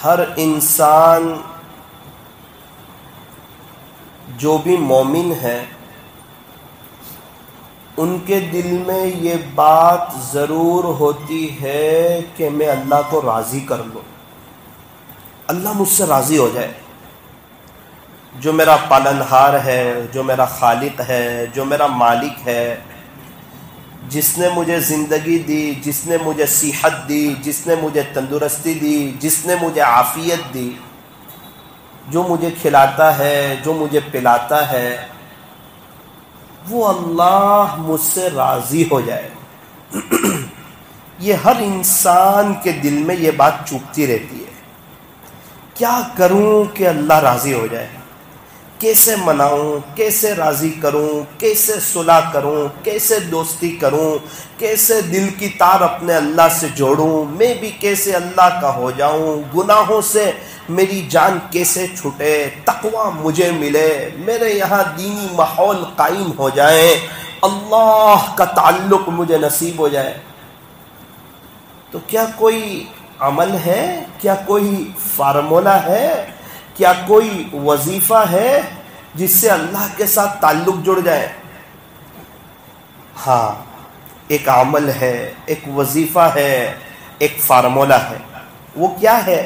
ہر انسان جو بھی مومن ہے ان کے دل میں یہ بات ضرور ہوتی ہے کہ میں اللہ کو راضی کر لوں، اللہ مجھ سے راضی ہو جائے۔ جو میرا پالنہار ہے، جو میرا خالق ہے، جو میرا مالک ہے، جس نے مجھے زندگی دی، جس نے مجھے صحت دی، جس نے مجھے تندرستی دی، جس نے مجھے عافیت دی، جو مجھے کھلاتا ہے، جو مجھے پلاتا ہے، وہ اللہ مجھ سے راضی ہو جائے۔ یہ ہر انسان کے دل میں یہ بات چوبتی رہتی ہے، کیا کروں کہ اللہ راضی ہو جائے، کیسے مناؤں، کیسے راضی کروں، کیسے صلح کروں، کیسے دوستی کروں، کیسے دل کی تار اپنے اللہ سے جوڑوں، میں بھی کیسے اللہ کا ہو جاؤں، گناہوں سے میری جان کیسے چھٹے، تقویٰ مجھے ملے، میرے یہاں دینی ماحول قائم ہو جائے، اللہ کا تعلق مجھے نصیب ہو جائے۔ تو کیا کوئی عمل ہے، کیا کوئی فارمولہ ہے، کیا کوئی وظیفہ ہے جس سے اللہ کے ساتھ تعلق جڑ جائے؟ ہاں، ایک عمل ہے، ایک وظیفہ ہے، ایک فارمولہ ہے۔ وہ کیا ہے؟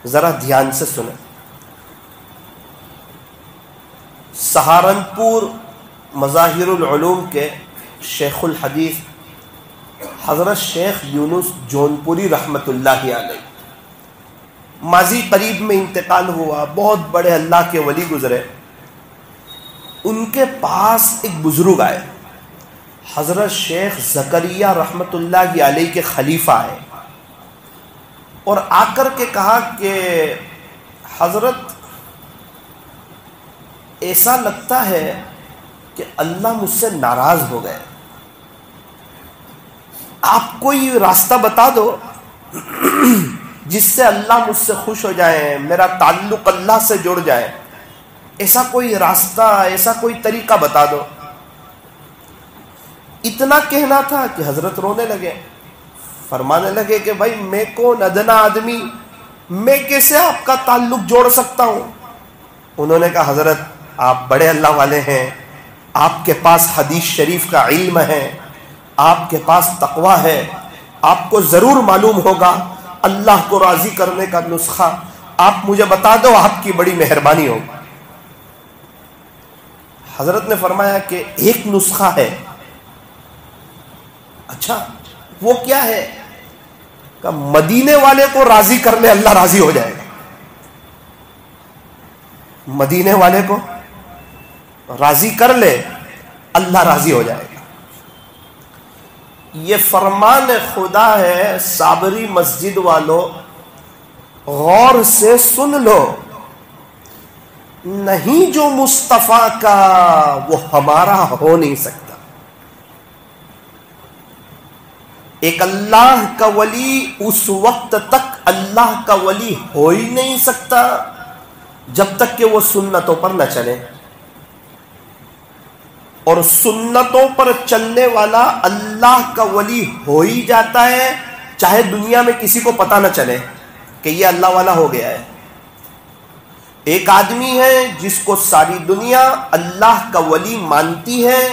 ذرا دھیان سے سنیں۔ سہارنپور مظاہر العلوم کے شیخ الحدیث حضرت شیخ یونس جونپوری رحمۃ اللہ علیہ ماضی قریب میں انتقال ہوا، بہت بڑے اللہ کے ولی گزرے۔ ان کے پاس ایک بزرگ آئے، حضرت شیخ زکریا رحمۃ اللہ علیہ کے خلیفہ آئے، اور آ کر کے کہا کہ حضرت ایسا لگتا ہے کہ اللہ مجھ سے ناراض ہو گئے، آپ کوئی راستہ بتا دو جس سے اللہ مجھ سے خوش ہو جائے، میرا تعلق اللہ سے جڑ جائے، ایسا کوئی راستہ، ایسا کوئی طریقہ بتا دو۔ اتنا کہنا تھا کہ حضرت رونے لگے، فرمانے لگے کہ بھائی میں کون ادنا آدمی، میں کیسے آپ کا تعلق جوڑ سکتا ہوں؟ انہوں نے کہا حضرت آپ بڑے اللہ والے ہیں، آپ کے پاس حدیث شریف کا علم ہے، آپ کے پاس تقویٰ ہے، آپ کو ضرور معلوم ہوگا اللہ کو راضی کرنے کا نسخہ، آپ مجھے بتا دو، آپ کی بڑی مہربانی ہوگی۔ حضرت نے فرمایا کہ ایک نسخہ ہے۔ اچھا وہ کیا ہے؟ کہ مدینے والے کو راضی کر لے، اللہ راضی ہو جائے گا۔ مدینے والے کو راضی کر لے، اللہ راضی ہو جائے گا۔ یہ فرمان خدا ہے، صابری مسجد والوں غور سے سن لو، نہیں جو مصطفیٰ کا وہ ہمارا ہو نہیں سکتا۔ ایک اللہ کا ولی اس وقت تک اللہ کا ولی ہو ہی نہیں سکتا جب تک کہ وہ سنتوں پر نہ چلے، اور سنتوں پر چلنے والا اللہ کا ولی ہو ہی جاتا ہے چاہے دنیا میں کسی کو پتہ نہ چلے کہ یہ اللہ والا ہو گیا ہے۔ ایک آدمی ہے جس کو ساری دنیا اللہ کا ولی مانتی ہے،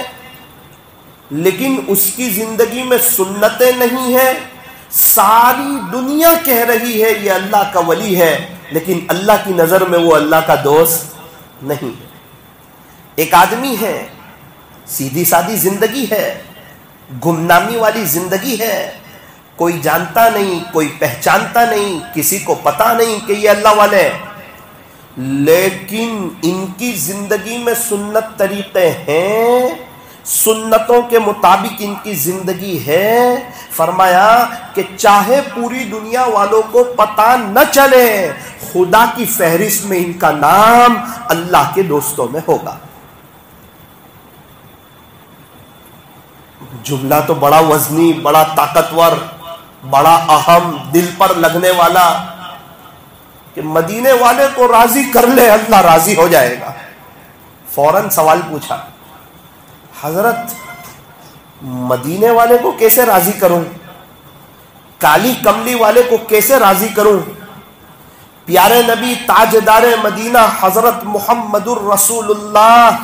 لیکن اس کی زندگی میں سنتیں نہیں ہیں، ساری دنیا کہہ رہی ہے یہ اللہ کا ولی ہے، لیکن اللہ کی نظر میں وہ اللہ کا دوست نہیں ہے۔ ایک آدمی ہے، سیدھی سادی زندگی ہے، گمنامی والی زندگی ہے، کوئی جانتا نہیں، کوئی پہچانتا نہیں، کسی کو پتا نہیں کہ یہ اللہ والے ہیں، لیکن ان کی زندگی میں سنت طریقے ہیں، سنتوں کے مطابق ان کی زندگی ہے۔ فرمایا کہ چاہے پوری دنیا والوں کو پتا نہ چلے، خدا کی فہرست میں ان کا نام اللہ کے دوستوں میں ہوگا۔ جملہ تو بڑا وزنی، بڑا طاقتور، بڑا اہم، دل پر لگنے والا، کہ مدینے والے کو راضی کر لے اللہ راضی ہو جائے گا۔ فوراً سوال پوچھا، حضرت مدینے والے کو کیسے راضی کروں؟ کالی کملی والے کو کیسے راضی کروں؟ پیارے نبی تاجدار مدینہ حضرت محمد الرسول اللہ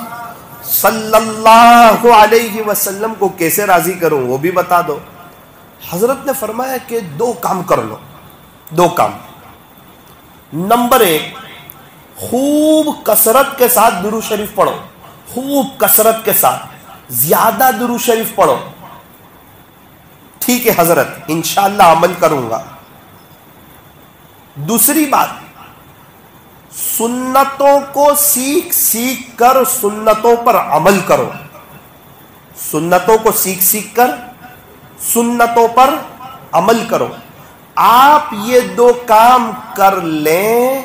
صلی اللہ علیہ وسلم کو کیسے راضی کروں وہ بھی بتا دو۔ حضرت نے فرمایا کہ دو کام کر لو، دو کام۔ نمبر ایک، خوب کثرت کے ساتھ درود شریف پڑھو، خوب کثرت کے ساتھ زیادہ درود شریف پڑھو۔ ٹھیک ہے حضرت، انشاءاللہ عمل کروں گا۔ دوسری بات، سنتوں کو سیکھ سیکھ کر سنتوں پر عمل کرو، سنتوں کو سیکھ سیکھ کر سنتوں پر عمل کرو۔ آپ یہ دو کام کر لیں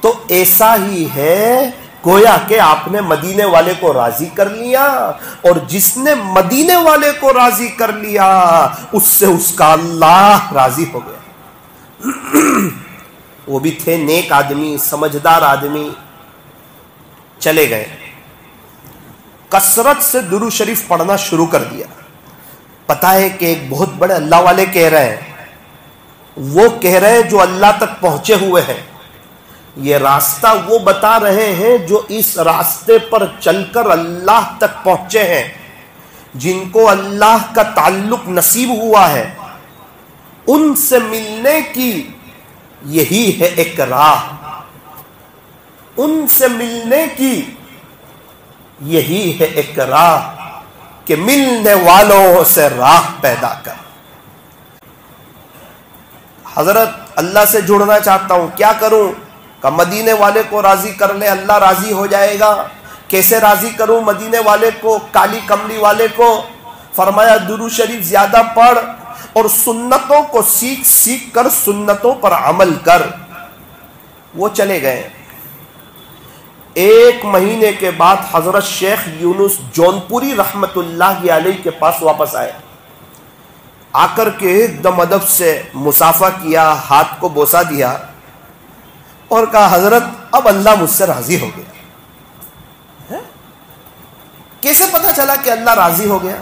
تو ایسا ہی ہے گویا کہ آپ نے مدینے والے کو راضی کر لیا، اور جس نے مدینے والے کو راضی کر لیا اس سے اس کا اللہ راضی ہو گیا۔ وہ بھی تھے نیک آدمی، سمجھدار آدمی، چلے گئے، کثرت سے درود شریف پڑھنا شروع کر دیا۔ پتا ہے کہ ایک بہت بڑے اللہ والے کہہ رہے ہیں، وہ کہہ رہے ہیں جو اللہ تک پہنچے ہوئے ہیں، یہ راستہ وہ بتا رہے ہیں جو اس راستے پر چل کر اللہ تک پہنچے ہیں، جن کو اللہ کا تعلق نصیب ہوا ہے، ان سے ملنے کی یہی ہے ایک راہ، ان سے ملنے کی یہی ہے ایک راہ کہ ملنے والوں سے راہ پیدا کر۔ حضرت اللہ سے جڑنا چاہتا ہوں، کیا کروں؟ کہ مدینے والے کو راضی کر لے، اللہ راضی ہو جائے گا۔ کیسے راضی کروں مدینے والے کو، کالی کملی والے کو؟ فرمایا درود شریف زیادہ پڑھ اور سنتوں کو سیکھ سیکھ کر سنتوں پر عمل کر۔ وہ چلے گئے۔ ایک مہینے کے بعد حضرت شیخ یونس جونپوری رحمت اللہ علیہ کے پاس واپس آئے، آ کر کے ایک دم ادب سے مصافحہ کیا، ہاتھ کو بوسہ دیا اور کہا حضرت اب اللہ مجھ سے راضی ہو گیا۔ کیسے پتا چلا کہ اللہ راضی ہو گیا؟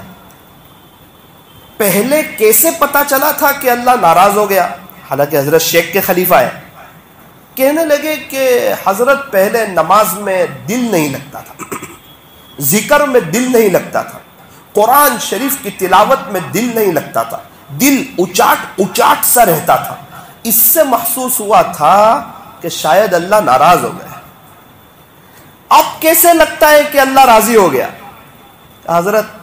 پہلے کیسے پتا چلا تھا کہ اللہ ناراض ہو گیا؟ حالانکہ حضرت شیخ کے خلیفہ ہے، کہنے لگے کہ حضرت پہلے نماز میں دل نہیں لگتا تھا، ذکر میں دل نہیں لگتا تھا، قرآن شریف کی تلاوت میں دل نہیں لگتا تھا، دل اچاٹ اچاٹ سا رہتا تھا، اس سے محسوس ہوا تھا کہ شاید اللہ ناراض ہو گیا۔ اب کیسے لگتا ہے کہ اللہ راضی ہو گیا؟ حضرت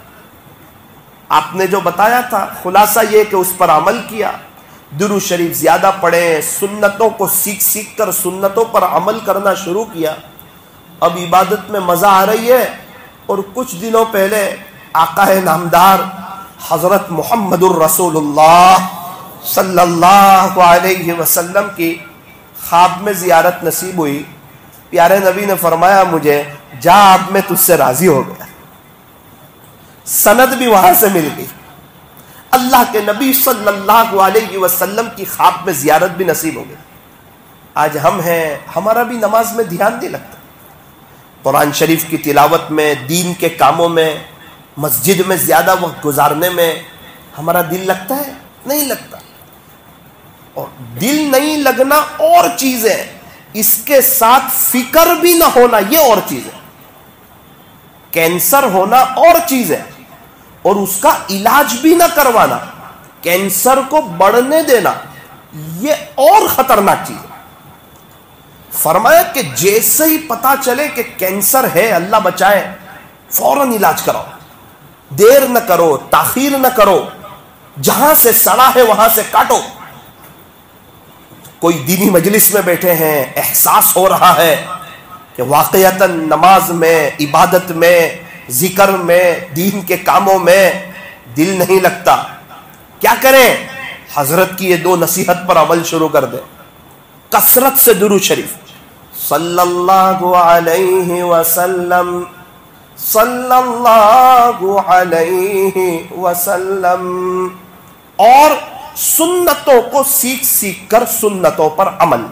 آپ نے جو بتایا تھا خلاصہ یہ کہ اس پر عمل کیا، درود شریف زیادہ پڑھیں، سنتوں کو سیکھ سیکھ کر سنتوں پر عمل کرنا شروع کیا، اب عبادت میں مزہ آ رہی ہے۔ اور کچھ دنوں پہلے آقا نامدار حضرت محمد الرسول اللہ صلی اللہ علیہ وسلم کی خواب میں زیارت نصیب ہوئی۔ پیارے نبی نے فرمایا مجھے جا اب میں تجھ سے راضی ہو گیا۔ سند بھی وہاں سے مل گئی، اللہ کے نبی صلی اللہ علیہ وسلم کی خواب میں زیارت بھی نصیب ہو گئی۔ آج ہم ہیں، ہمارا بھی نماز میں دھیان نہیں لگتا، قرآن شریف کی تلاوت میں، دین کے کاموں میں، مسجد میں زیادہ وقت گزارنے میں ہمارا دل لگتا ہے؟ نہیں لگتا۔ اور دل نہیں لگنا اور چیز ہے، اس کے ساتھ فکر بھی نہ ہونا یہ اور چیز ہے۔ کینسر ہونا اور چیز ہے، اور اس کا علاج بھی نہ کروانا، کینسر کو بڑھنے دینا یہ اور خطرناک چیز ہے۔ فرمایا کہ جیسے ہی پتا چلے کہ کینسر ہے، اللہ بچائے، فوراً علاج کراؤ، دیر نہ کرو، تاخیر نہ کرو، جہاں سے سڑا ہے وہاں سے کاٹو۔ کوئی دینی مجلس میں بیٹھے ہیں، احساس ہو رہا ہے کہ واقعتاً نماز میں، عبادت میں، ذکر میں، دین کے کاموں میں دل نہیں لگتا، کیا کریں؟ حضرت کی یہ دو نصیحت پر عمل شروع کر دیں۔ کثرت سے درود شریف صلی اللہ علیہ وسلم، صلی اللہ علیہ وسلم، اور سنتوں کو سیکھ سیکھ کر سنتوں پر عمل۔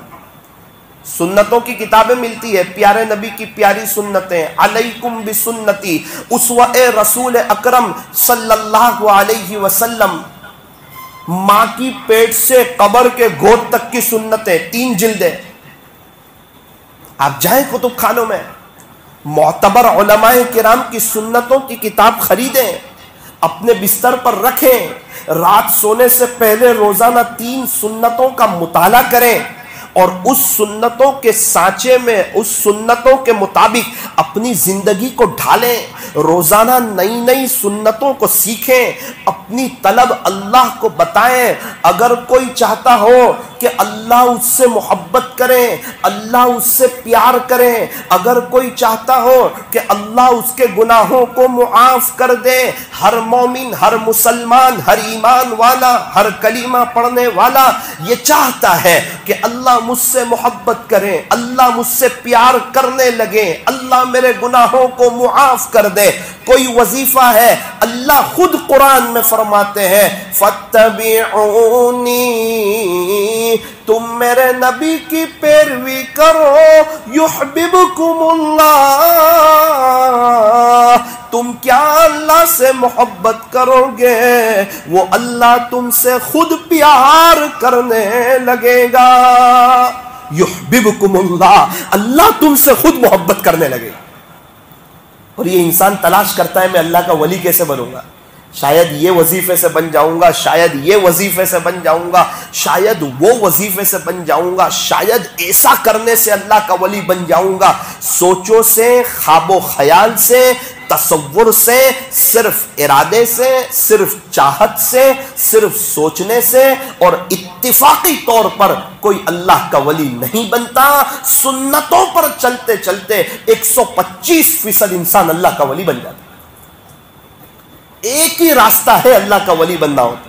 سنتوں کی کتابیں ملتی ہے، پیارے نبی کی پیاری سنتیں، علیکم بسنتی، اسوہ رسول اکرم صلی اللہ علیہ وسلم، ماں کی پیٹ سے قبر کے گود تک کی سنتیں، 3 جلدیں، آپ جائیں کتب خانوں میں، معتبر علماء کرام کی سنتوں کی کتاب خریدیں، اپنے بستر پر رکھیں، رات سونے سے پہلے روزانہ 3 سنتوں کا مطالعہ کریں اور اس سنتوں کے سانچے میں، اس سنتوں کے مطابق اپنی زندگی کو ڈھالیں، روزانہ نئی نئی سنتوں کو سیکھیں، اپنی طلب اللہ کو بتائیں۔ اگر کوئی چاہتا ہو کہ اللہ اس سے محبت کرے، اللہ اس سے پیار کرے، اگر کوئی چاہتا ہو کہ اللہ اس کے گناہوں کو معاف کر دے، ہر مومن، ہر مسلمان، ہر ایمان والا، ہر کلمہ پڑھنے والا یہ چاہتا ہے کہ اللہ مجھ سے محبت کرے، اللہ مجھ سے پیار کرنے لگے، اللہ میرے گناہوں کو معاف کر دے۔ کوئی وظیفہ ہے، اللہ خود قرآن میں فرماتے ہیں فَاتَّبِعُونِي، تم میرے نبی کی پیروی کرو، یحببکم اللہ، تم کیا اللہ سے محبت کرو گے، وہ اللہ تم سے خود پیار کرنے لگے گا۔ یحببکم اللہ، اللہ تم سے خود محبت کرنے لگے گا۔ اور یہ انسان تلاش کرتا ہے میں اللہ کا ولی کیسے بنوں گا، شاید یہ وظیفے سے بن جاؤں گا، شاید یہ وظیفے سے بن جاؤں گا، شاید وہ وظیفے سے بن جاؤں گا، شاید ایسا کرنے سے اللہ کا ولی بن جاؤں گا۔ سوچوں سے، خواب و خیال سے، تصور سے، صرف ارادے سے، صرف چاہت سے، صرف سوچنے سے اور اتفاقی طور پر کوئی اللہ کا ولی نہیں بنتا۔ سنتوں پر چلتے چلتے 125% انسان اللہ کا ولی بن جاتا ہے۔ ایک ہی راستہ ہے اللہ کا ولی بننا ہوتا ہے،